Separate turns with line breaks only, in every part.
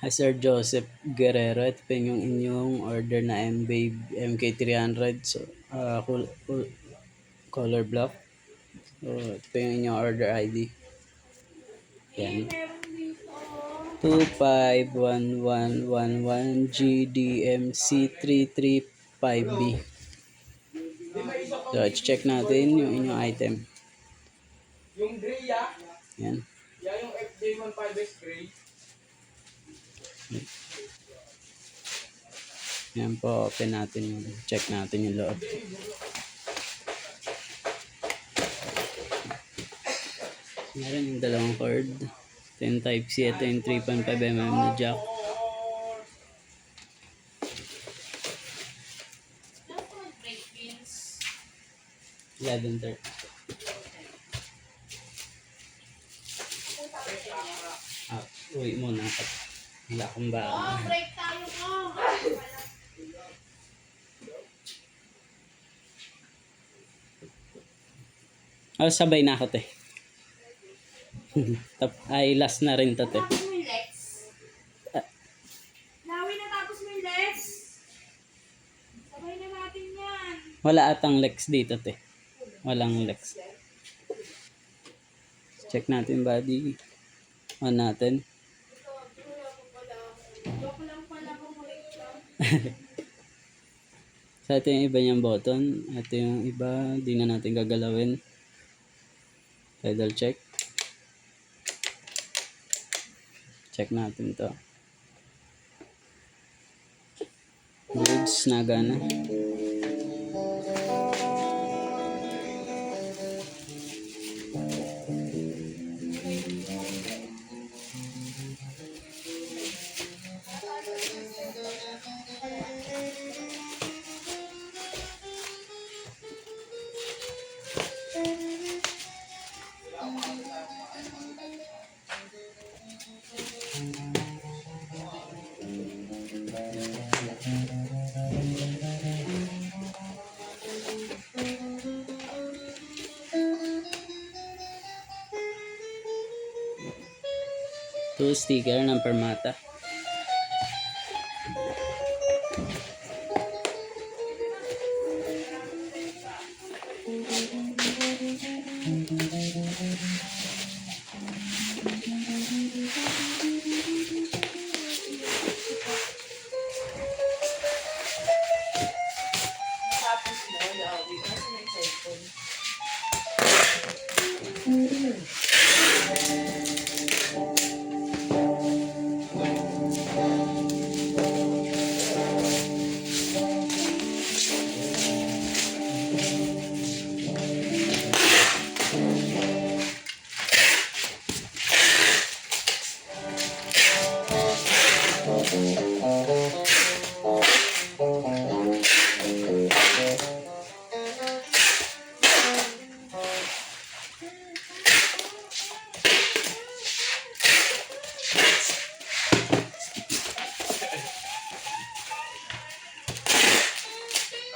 Hi Sir Joseph Guerrero, ito po yung inyong order na MK300 so, color block. So, ito po yung inyong order ID. Yan. 251111GDMC335B. So, check natin yung inyong item.
Yung gray
Yan.
yan yung FJ15S gray.
Yan po, open natin yung, check natin yung loob. Meron yung dalawang cord. Ito yung Type-C, ito yung 3.5mm na jack. $11.30. Uwi muna. Wala akong ba.
Break tayo mo.
Sabay na ako, te. Ay, last na rin to, te.
Tapos mo yung legs. Lawi na tapos mo yung legs. Sabay na natin yan.
Wala atang legs dito, te. Walang legs. Check natin body. On natin.
Joke lang pala kung ulit lang.
So, ito yung iba niyang button. Ito yung iba. Di na natin gagalawin. Pedal check. Check natin to. Goods na gana. Ito sticker ng Permata.
Tapos mo, lawi. Kasi may cellphone.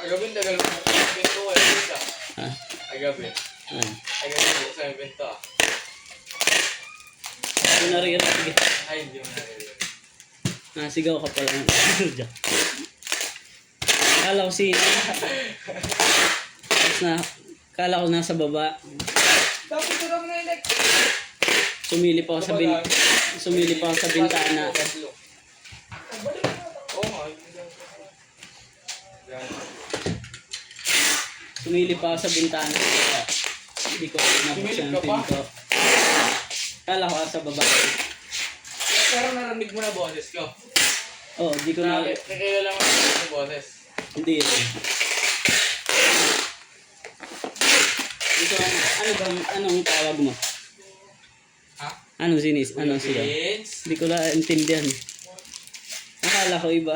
Agabin tagal mo. Bento ko yung isa.
Ha?
Agabin. Agabin ko sa bento.
Ito na rin. Sige.
Ay, hindi mo naririnig.
Nasigaw ka pala. Kala ko sino. Tapos na, kala ko nasa baba.
Dapat ito lang na yung
Sumili pa ako sa bintana.
Oo nga.
Sumili pa ako sa bintana. Kaya hindi ko nabuksan ang pinto. Kala ko sa baba.
Pero narinig mo na boses ko.
Oh, di ko na.
Nakikilala mo yung boses.
Hindi rin. Dito, anong tawag mo?
Ha?
Anong sinis? Anong siya?
Vince?
Hindi ko na intindihan. Akala ko iba.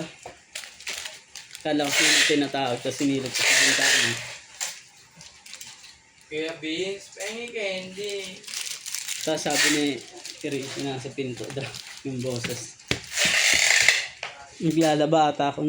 Akala ko sino tinatawag tapos sinilip ko sa bintana.
Kaya Vince, pengi candy.
Tapos sabi ni Kiri, nasa pinto daw yung boses. Naglalaba ata ako.